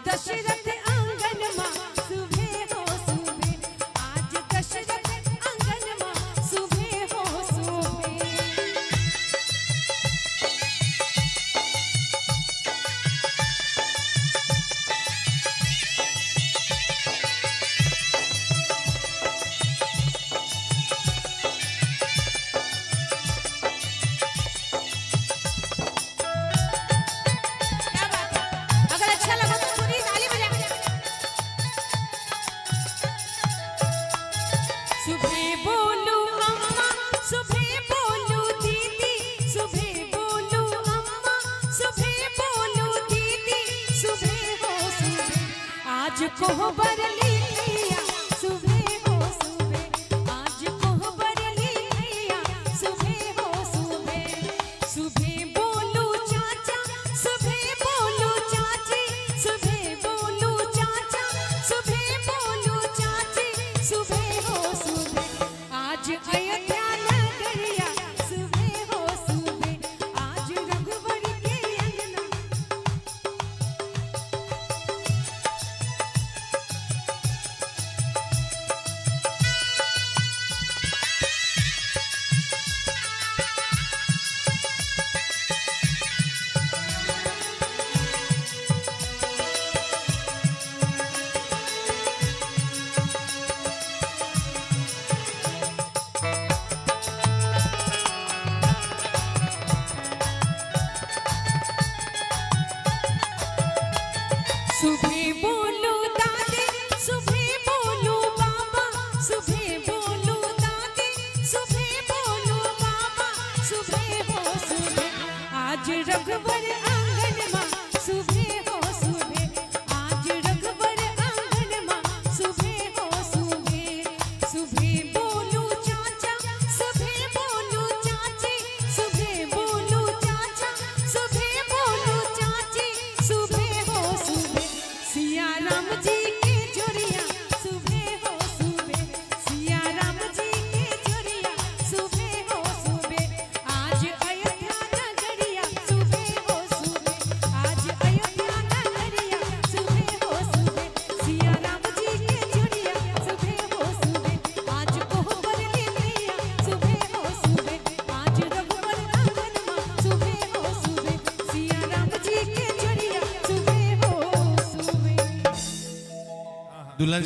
दशरथ आंगन मां सुबह हो सुबह, आज दशरथ आंगन मां सुबह हो सुबह। सुबह बोलू अम्मा, सुबह बोलू दीदी, सुबह बोलू अम्मा, सुबह बोलू दीदी, सुबह हो सुबह, आज कोहबर लिया सुबह हो सुबह, आज कोहबर लिया सुबह हो सुबह। सुबह बोलू चाचा, सुबह बोलू चाची, सुबह बोलू चाचा, सुबह बोलू चाची, सुबह हो सुबह, आज अयोध्या नगरिया सुबह हो सुबह, आज रघुवर के अंगना। सुबह बोलू दादी, सुबह बोलू बाबा, सुबह बोलू दादी, सुबह बोलू बाबा, सुबह हो सुबह, आज रघुवर आंगन मां सुबह हो सुबह, आज रघुवर आंगन मां सुबह हो सुबह। सुबह बोलू चाचा, सुबह बोलू चाची, सुबह बोलू चाचा, सुबह बोलू चाची, सुबह हो सुबह, सिया राम जी के जोड़िया सुबह हो सुबह, सिया राम जी के जोड़िया सुबह हो सुबह, आज अयोध्या नगरिया सुबह हो सुबह, आज अयोध्या नगरिया सुबह हो सुबह, सिया राम जी के जोड़िया सुबह हो सुबह, आज कोहबर लिया सुबह हो सुबह, आज रघुवर आंगन मां सुबह हो सुबह, सिया राम जी के जोड़िया सुबह हो सुबह। दुल्हन